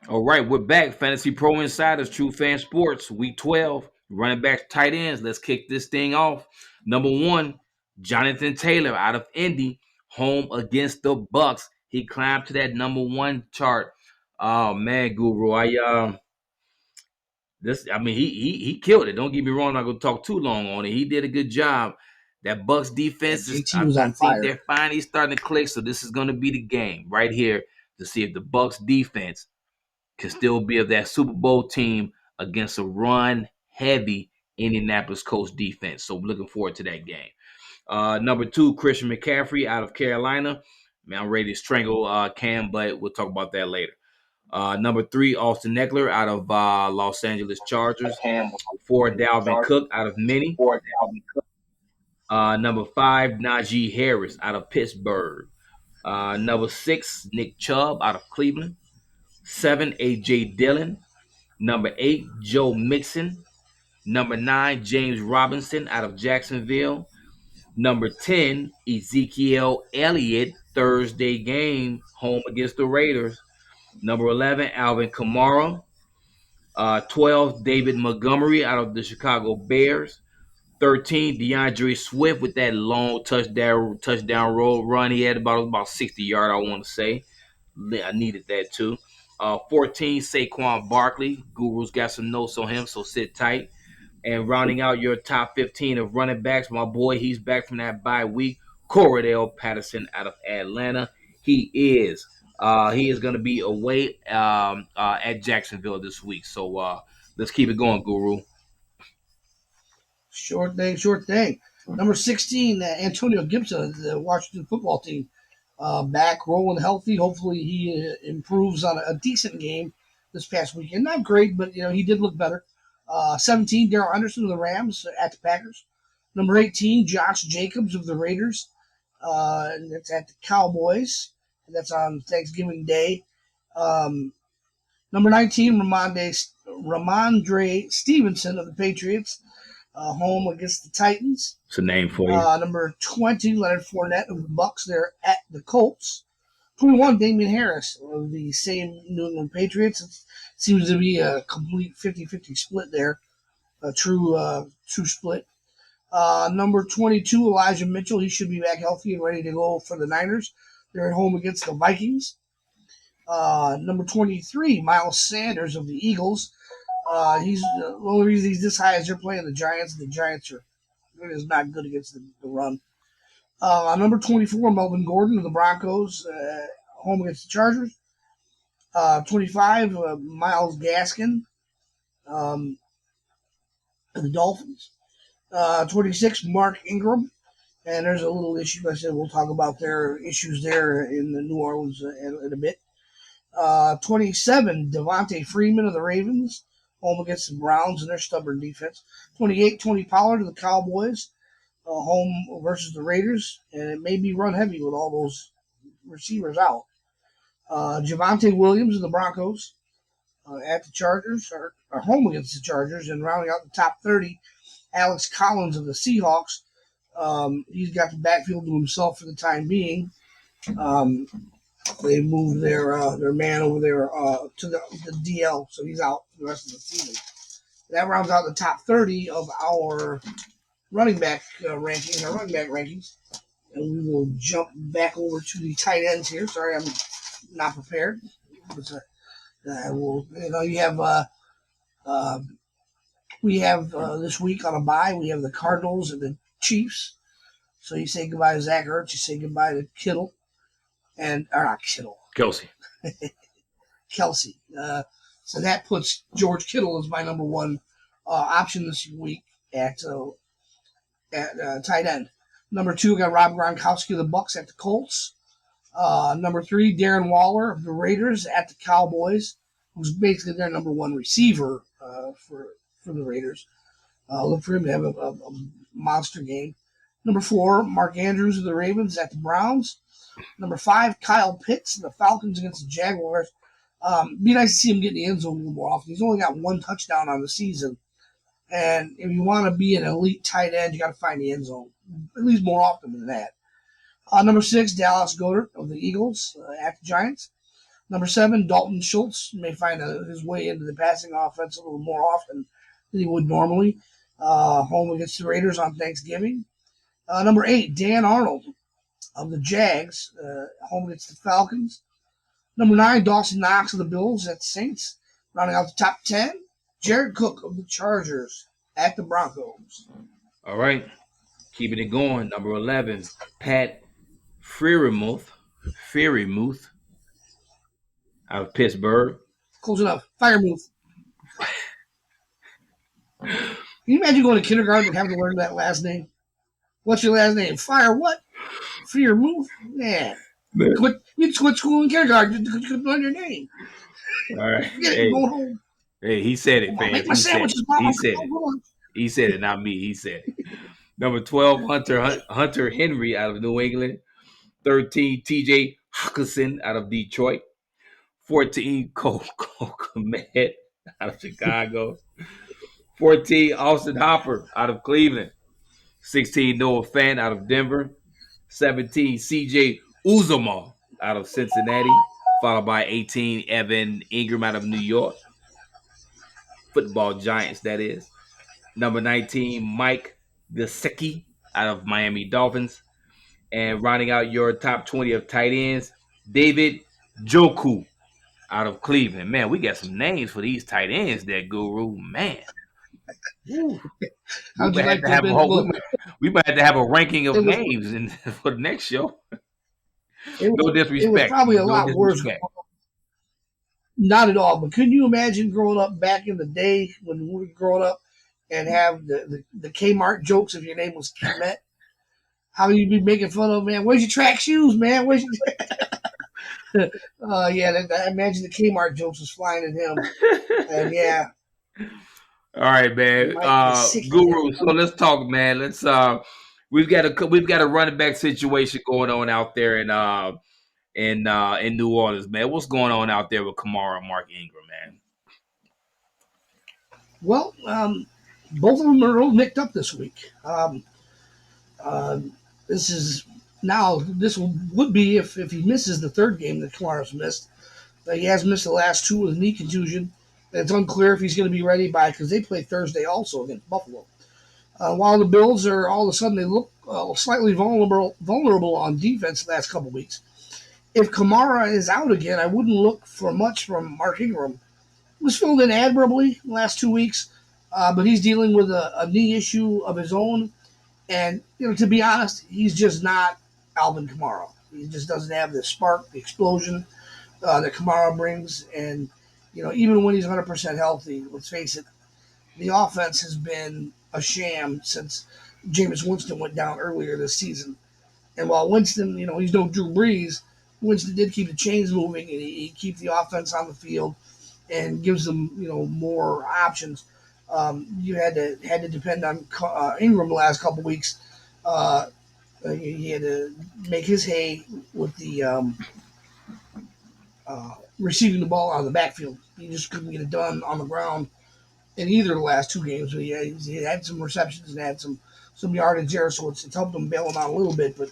All right, we're back. Fantasy Pro Insiders, True Fan Sports, Week 12. Running backs, tight ends. Let's kick this thing off. Number one, Jonathan Taylor out of Indy, home against the Bucks. He climbed to that number one chart. Oh man, Guru, he killed it. Don't get me wrong. I'm not gonna talk too long on it. He did a good job. That Bucks Yeah, defense is. JT I, was I on think fire. they're finally starting to click. So this is gonna be the game right here to see if the Bucks defense can still be of that Super Bowl team against a run heavy Indianapolis Colts defense. So looking forward to that game. Number two, Christian McCaffrey out of Carolina. Man, I'm ready to strangle Cam, but we'll talk about that later. Number three, Austin Eckler out of Los Angeles Chargers. Four, Dalvin Cook out of Minnie. Number five, Najee Harris out of Pittsburgh. Number six, Nick Chubb out of Cleveland. Seven, A.J. Dillon. Number eight, Joe Mixon. Number nine, James Robinson out of Jacksonville. Number 10, Ezekiel Elliott, Thursday game, home against the Raiders. Number 11, Alvin Kamara. 12, David Montgomery out of the Chicago Bears. 13, DeAndre Swift with that long touchdown roll run. He had about 60 yard, I want to say. I needed that too. 14, Saquon Barkley. Guru's got some notes on him, so sit tight. And rounding out your top 15 of running backs, my boy, he's back from that bye week. Cordell Patterson out of Atlanta. He is going to be away at Jacksonville this week. So let's keep it going, Guru. Short thing, short thing. Number 16, Antonio Gibson of the Washington football team. Back, rolling healthy. Hopefully he improves on a decent game this past weekend. Not great, but he did look better. 17, Daryl Henderson of the Rams at the Packers. Number 18, Josh Jacobs of the Raiders. And that's at the Cowboys. And that's on Thanksgiving Day. Um, Number 19, Ramondre Stevenson of the Patriots, home against the Titans. It's a name for you. Number 20, Leonard Fournette of the Bucks. They're at the Colts. 21, Damian Harris of the same New England Patriots. It seems to be a complete 50-50 split there, a true split. Number 22, Elijah Mitchell. He should be back healthy and ready to go for the Niners. They're at home against the Vikings. Number 23, Miles Sanders of the Eagles. He's the only reason he's this high is they're playing the Giants. The Giants are not good against the run. Number 24, Melvin Gordon of the Broncos, home against the Chargers. 25, Miles Gaskin um, of the Dolphins. 26, Mark Ingram. And there's a little issue. I said we'll talk about their issues there in the New Orleans in a bit. 27, Devonte Freeman of the Ravens, home against the Browns and their stubborn defense. 28, Tony Pollard of the Cowboys, home versus the Raiders, and it may be run heavy with all those receivers out. Javonte Williams of the Broncos at the Chargers, are home against the Chargers, and rounding out the top 30, Alex Collins of the Seahawks. He's got the backfield to himself for the time being. They moved their man over there to the DL, so he's out for the rest of the season. That rounds out the top 30 of our running back rankings. And we will jump back over to the tight ends here. Sorry, I'm not prepared. But, you have we have this week on a bye. We have the Cardinals and the Chiefs. So you say goodbye to Zach Ertz. You say goodbye to Kittle. Not Kittle. Kelsey. Kelsey. So that puts George Kittle as my number one option this week at tight end. Number 2, we got Rob Gronkowski of the Bucks at the Colts. Number 3, Darren Waller of the Raiders at the Cowboys, who's basically their number one receiver for the Raiders. Look for him to have a monster game. Number 4, Mark Andrews of the Ravens at the Browns. Number 5, Kyle Pitts of the Falcons against the Jaguars. Be nice to see him get in the end zone a little more often. He's only got one touchdown on the season. And if you want to be an elite tight end, you got to find the end zone, at least more often than that. Number 6, Dallas Goedert of the Eagles at the Giants. Number 7, Dalton Schultz may find his way into the passing offense a little more often than he would normally. Home against the Raiders on Thanksgiving. Number 8, Dan Arnold of the Jags, home against the Falcons. Number 9, Dawson Knox of the Bills at the Saints. Rounding out the top 10, Jared Cook of the Chargers at the Broncos. All right. Keeping it going. Number 11, Pat Freemuth out of Pittsburgh. Close enough. Firemouth. Can you imagine going to kindergarten and having to learn that last name? What's your last name? Fire what? Firemouth? Man. You'd quit school in kindergarten. You couldn't learn your name. All right. Get it, going home. Hey, he said it, fans. Make my sandwiches, Mom. He said it. He said it, not me. He said it. Number 12, Hunter Henry out of New England. 13, TJ Hawkinson out of Detroit. 14, Cole Kmet out of Chicago. 14, Austin Hopper out of Cleveland. 16, Noah Fant out of Denver. 17, CJ Uzomah out of Cincinnati. Followed by 18, Evan Ingram out of New York. Football Giants, that is. Number 19, Mike Gesicki out of Miami Dolphins. And rounding out your top 20 of tight ends, David Njoku out of Cleveland. Man, we got some names for these tight ends there, Guru. Man. How'd you like to have we might have to have a ranking of names for the next show. No disrespect. It was probably a lot worse. Not at all. But couldn't you imagine growing up back in the day when we were growing up and have the Kmart jokes if your name was Kmet? How you'd be making fun of, man? Where's your track shoes, man? Where's your I imagine the Kmart jokes was flying at him. And yeah. All right, man. Guru, so let's talk, man. We've got a running back situation going on out there in New Orleans, man. What's going on out there with Kamara and Mark Ingram, man? Well, both of them are all nicked up this week. This would be if he misses the third game that Kamara's missed. But he has missed the last two with a knee contusion. It's unclear if he's going to be ready because they play Thursday also against Buffalo. While the Bills are all of a sudden they look slightly vulnerable on defense the last couple of weeks. If Kamara is out again, I wouldn't look for much from Mark Ingram. He was filled in admirably the last 2 weeks, but he's dealing with a knee issue of his own. And to be honest, he's just not Alvin Kamara. He just doesn't have the spark, the explosion that Kamara brings. And even when he's 100% healthy, let's face it, the offense has been a sham since Jameis Winston went down earlier this season. And while Winston, he's no Drew Brees, Winston did keep the chains moving and he keeps the offense on the field and gives them, more options. You had to depend on Ingram the last couple of weeks. He had to make his hay with the receiving the ball out of the backfield. He just couldn't get it done on the ground in either of the last 2 games. He had some receptions and had some yardage there, so it's helped him bail him out a little bit, but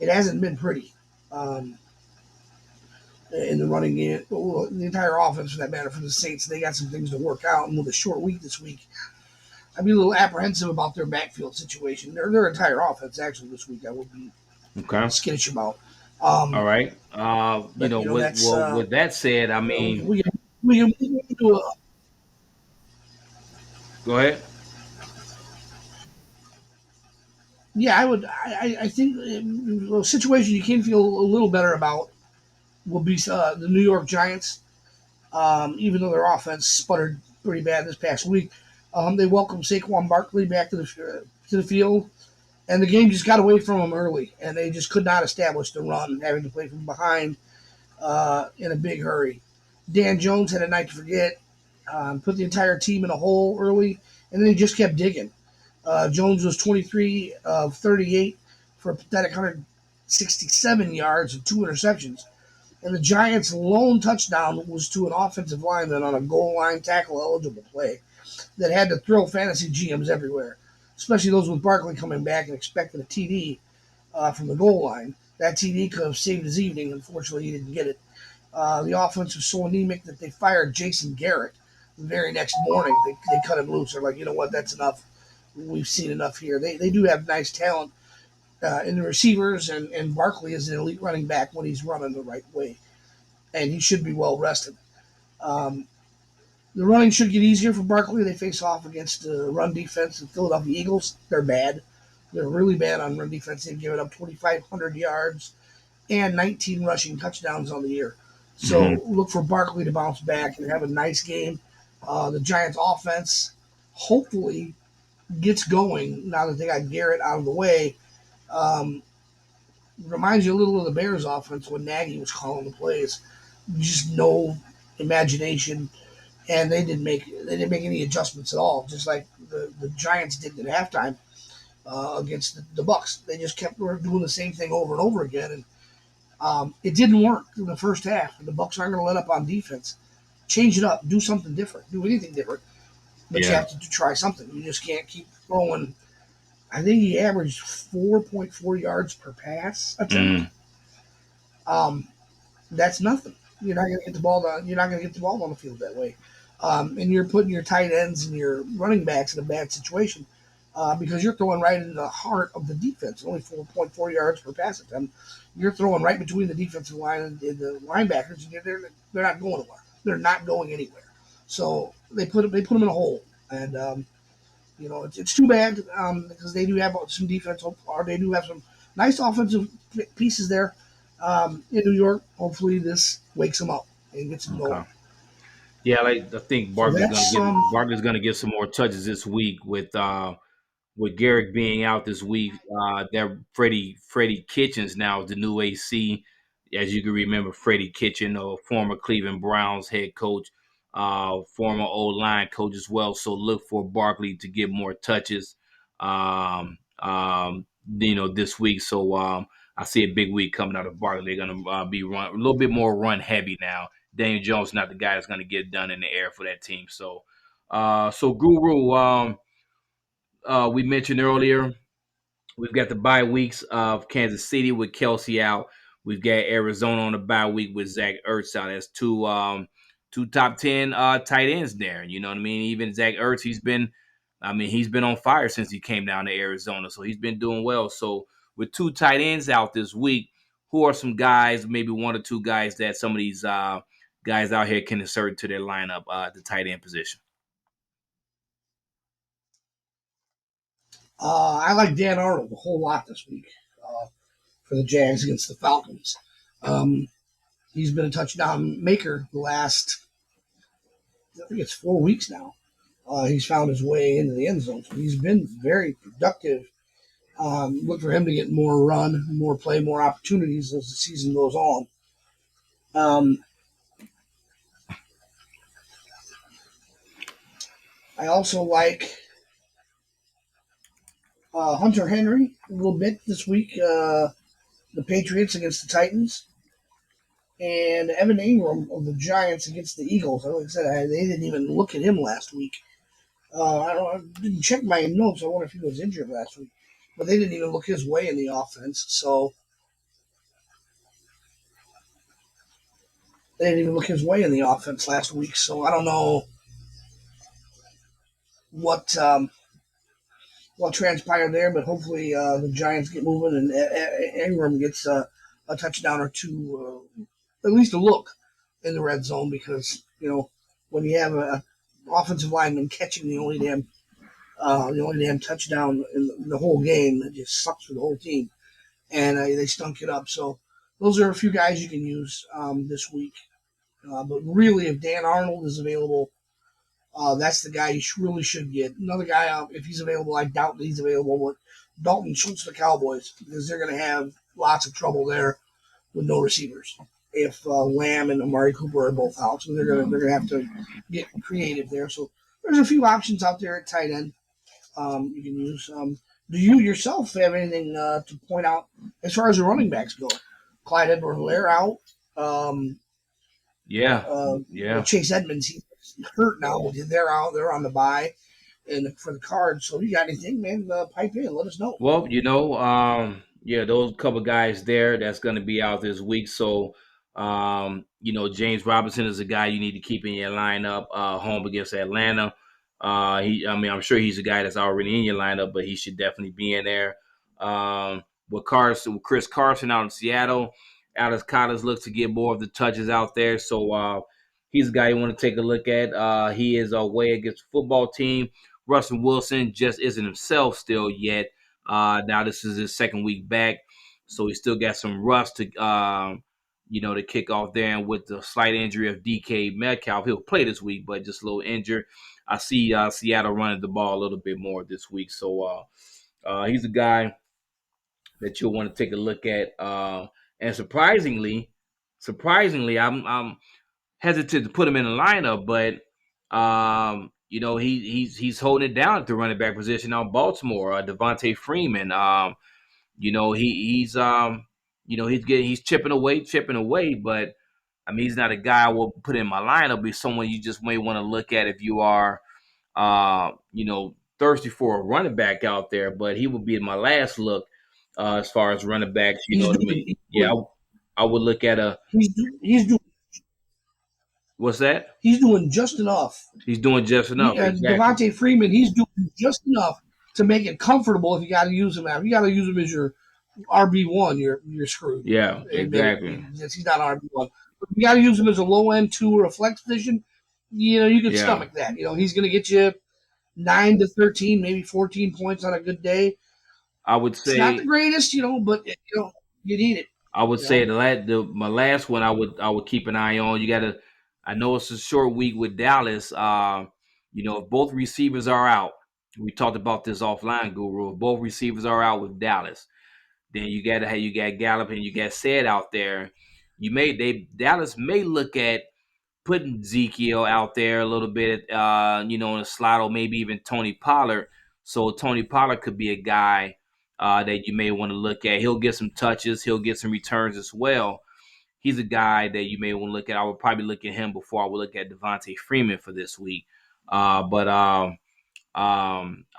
it hasn't been pretty in the running game. Well, the entire offense, for that matter, for the Saints, they got some things to work out, and with a short week this week, I'd be a little apprehensive about their backfield situation. Their entire offense, actually, this week, I would be skittish about. All right. With that said, I mean, we do go ahead. Yeah, I think the situation you can feel a little better about will be the New York Giants. Even though their offense sputtered pretty bad this past week, they welcomed Saquon Barkley back to the field, and the game just got away from them early, and they just could not establish the run, having to play from behind in a big hurry. Dan Jones had a night to forget, put the entire team in a hole early, and then he just kept digging. Jones was 23 of 38 for a pathetic 167 yards and 2 interceptions. And the Giants' lone touchdown was to an offensive lineman on a goal line tackle-eligible play that had to thrill fantasy GMs everywhere, especially those with Barkley coming back and expecting a TD from the goal line. That TD could have saved his evening. Unfortunately, he didn't get it. The offense was so anemic that they fired Jason Garrett the very next morning. They cut him loose. They're like, you know what, that's enough. We've seen enough here. They do have nice talent in the receivers, and Barkley is an elite running back when he's running the right way, and he should be well rested. Um, the running should get easier for Barkley. They face off against the run defense. The Philadelphia Eagles, they're bad. They're really bad on run defense. They've given up 2,500 yards and 19 rushing touchdowns on the year. Hmm. So look for Barkley to bounce back and have a nice game. The Giants' offense hopefully gets going now that they got Garrett out of the way. Um, Reminds you a little of the Bears' offense when Nagy was calling the plays. Just no imagination, and they didn't make any adjustments at all. Just like the Giants did at halftime against the Bucks, they just kept doing the same thing over and over again, and it didn't work in the first half. And the Bucks aren't going to let up on defense. Change it up, do something different, do anything different, but you Yeah. have to try something. You just can't keep throwing. I think he averaged 4.4 yards per pass attempt. Mm. Um, that's nothing. You're not going to get the ball. You're not going to get the ball on the field that way. And you're putting your tight ends and your running backs in a bad situation because you're throwing right into the heart of the defense. Only 4.4 yards per pass attempt. You're throwing right between the defensive line and the linebackers, and they're not going anywhere. They're not going anywhere. So they put them in a hole, and it's too bad because they do have some defense, or they do have some nice offensive pieces there in New York. Hopefully, this wakes them up and gets them going. Okay. Yeah, like I think So that's Barkley's gonna get some more touches this week with Garrick being out this week. That Freddie Kitchens now is the new AC. As you can remember, Freddie Kitchen, former Cleveland Browns head coach, former old line coach as well. So look for Barkley to get more touches, this week. So I see a big week coming out of Barkley. They're gonna be run a little bit more run heavy now. Daniel Jones not the guy that's gonna get it done in the air for that team. So Guru, we mentioned earlier. We've got the bye weeks of Kansas City with Kelsey out. We've got Arizona on the bye week with Zach Ertz out. That's two top 10 tight ends there. You know what I mean? Even Zach Ertz, he's been on fire since he came down to Arizona, so he's been doing well. So with two tight ends out this week, who are some guys, maybe one or two guys that some of these guys out here can insert to their lineup at the tight end position? I like Dan Arnold a whole lot this week for the Jags against the Falcons. Um, he's been a touchdown maker the last, I think it's 4 weeks now. He's found his way into the end zone. So he's been very productive. Look for him to get more run, more play, more opportunities as the season goes on. Um, I also like Hunter Henry a little bit this week. The Patriots against the Titans, and Evan Ingram of the Giants against the Eagles. Like I said, they didn't even look at him last week. I didn't check my notes. I wonder if he was injured last week, but they didn't even look his way in the offense. So they didn't even look his way in the offense last week. So I don't know what what transpired there, but hopefully the Giants get moving and Ingram gets a touchdown or two, at least a look in the red zone because when you have a offensive lineman catching the only damn touchdown in the whole game, it just sucks for the whole team, and they stunk it up. So those are a few guys you can use this week. But really, if Dan Arnold is available, that's the guy you really should get. Another guy, if he's available, I doubt that he's available, but Dalton Schultz, the Cowboys, because they're going to have lots of trouble there with no receivers. If Lamb and Amari Cooper are both out, so they're gonna have to get creative there. So there's a few options out there at tight end you can use. Do you yourself have anything to point out as far as the running backs go? Clyde Edwards-Helaire out. Um, Yeah, uh, yeah. Chase Edmonds, he's hurt now, but they're out. They're on the bye and for the Cards. So if you got anything, man, pipe in. Let us know. Well, yeah, those couple guys there that's going to be out this week. So James Robinson is a guy you need to keep in your lineup home against Atlanta. I'm sure he's a guy that's already in your lineup, but he should definitely be in there. With Chris Carson out in Seattle, Alex Collins looks to get more of the touches out there, so he's a guy you want to take a look at. He is away against the football team. Russell Wilson just isn't himself still yet. Now this is his second week back, so he still got some rust to kick off there. And with the slight injury of DK Metcalf, he'll play this week, but just a little injured. I see Seattle running the ball a little bit more this week, so he's a guy that you'll want to take a look at. And surprisingly, I'm hesitant to put him in the lineup, but he's holding it down at the running back position on Baltimore. Devonte Freeman. He's chipping away, but I mean he's not a guy I will put in my lineup. He's someone you just may want to look at if you are thirsty for a running back out there. But he would be in my last look as far as running backs. You know what I mean? Yeah, I would look at a. He's doing What's that? He's doing just enough. He's doing just enough. Exactly. Devonte Freeman, he's doing just enough to make it comfortable if you got to use him. If you got to use him as your RB1, you're screwed. Yeah, exactly. He's not RB1. But if you got to use him as a low end 2 or a flex position, you can stomach that. He's going to get you 9 to 13, maybe 14 points on a good day. I would say it's not the greatest, but you need it. I would say my last one I would keep an eye on. You got to. I know it's a short week with Dallas. If both receivers are out, we talked about this offline, Guru. If both receivers are out with Dallas, then you got Gallup and you got Said out there. Dallas may look at putting Ezekiel out there a little bit, in a slot, or maybe even Tony Pollard. So Tony Pollard could be a guy that you may want to look at. He'll get some touches. He'll get some returns as well. He's a guy that you may want to look at. I would probably look at him before I would look at Devonte Freeman for this week. But I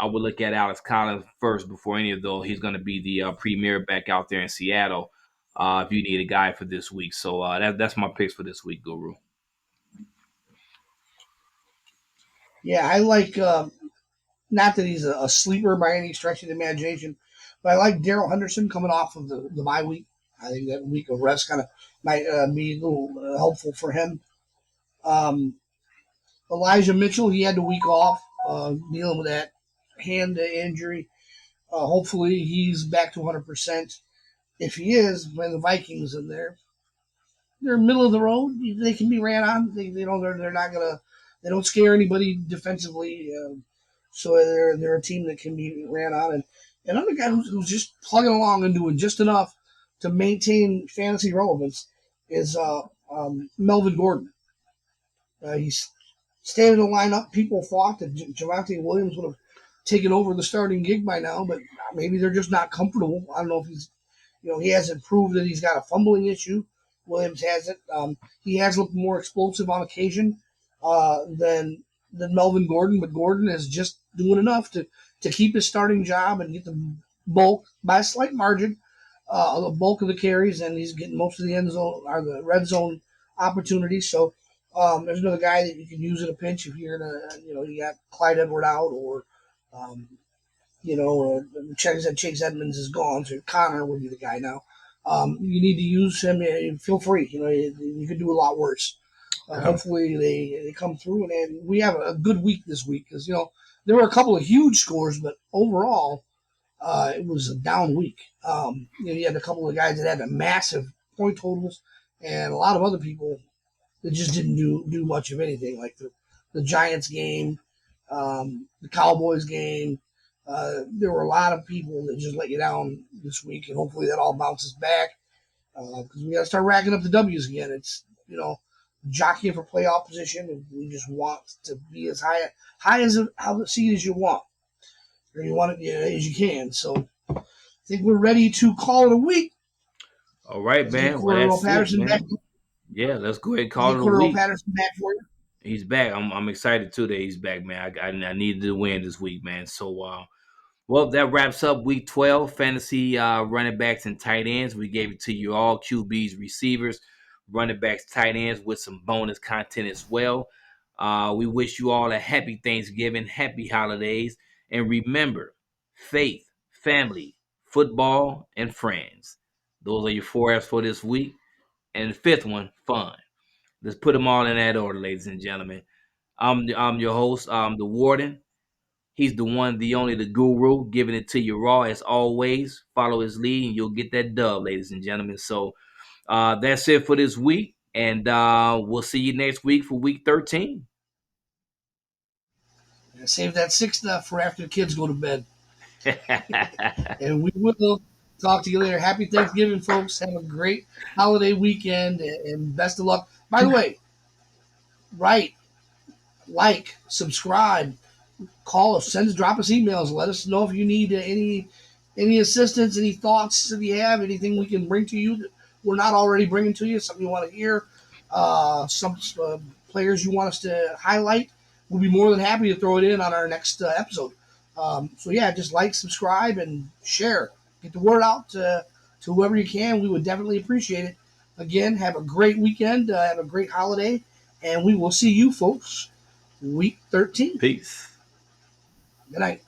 would look at Alex Collins first before any of those. He's going to be the premier back out there in Seattle if you need a guy for this week. So that's my picks for this week, Guru. Yeah, I like, not that he's a sleeper by any stretch of the imagination, but I like Daryl Henderson coming off of the bye week. I think that week of rest kind of might be a little helpful for him. Elijah Mitchell, he had the week off dealing with that hand injury. Hopefully he's back to 100%. If he is, when the Vikings in there, they're middle of the road. They can be ran on. They're not gonna. They don't scare anybody defensively. So they're a team that can be ran on. And another guy who's just plugging along and doing just enough to maintain fantasy relevance is Melvin Gordon. He's staying in the lineup. People thought that Javonte Williams would have taken over the starting gig by now, but maybe they're just not comfortable. I don't know if he hasn't proved that he's got a fumbling issue. Williams hasn't. He has looked more explosive on occasion than Melvin Gordon, but Gordon is just doing enough to keep his starting job and get the bulk by a slight margin. The bulk of the carries, and he's getting most of the end zone or the red zone opportunities. So there's another guy that you can use in a pinch if you're gonna, you got Clyde Edward out, or Chase Edmonds is gone, so Connor would be the guy now. You need to use him. Feel free. You could do a lot worse. Hopefully they come through, and we have a good week this week because there were a couple of huge scores, but overall. It was a down week. You had a couple of guys that had a massive point totals, and a lot of other people that just didn't do much of anything, like the Giants game, the Cowboys game. There were a lot of people that just let you down this week, and hopefully that all bounces back because we got to start racking up the W's again. It's jockeying for playoff position, and we just want to be as high as a seed as you want. Or you want it as you can. So I think we're ready to call it a week. All right, man. Cordero Patterson back. Yeah, let's go ahead and call it a week. Cordero Patterson back for you. He's back. I'm excited too that he's back, man. I needed to win this week, man. So, that wraps up week 12 fantasy running backs and tight ends. We gave it to you all, QBs, receivers. running backs, tight ends with some bonus content as well. We wish you all a happy Thanksgiving, happy holidays, and remember, faith, family, football, and friends. Those are your 4 F's for this week. And the fifth one, fun. Let's put them all in that order, ladies and gentlemen. I'm your host, the Warden. He's the one, the only, the guru, giving it to you raw as always. Follow his lead, and you'll get that dub, ladies and gentlemen. So that's it for this week, and we'll see you next week for week 13. And save that sick stuff for after the kids go to bed. And we will talk to you later. Happy Thanksgiving, folks. Have a great holiday weekend and best of luck. By the way, write, like, subscribe, call us, drop us emails. Let us know if you need any assistance, any thoughts that you have, anything we can bring to you that we're not already bringing to you, something you want to hear, some players you want us to highlight. We'll be more than happy to throw it in on our next episode. So yeah, just like, subscribe, and share. Get the word out to whoever you can. We would definitely appreciate it. Again, have a great weekend. Have a great holiday. And we will see you folks week 13. Peace. Good night.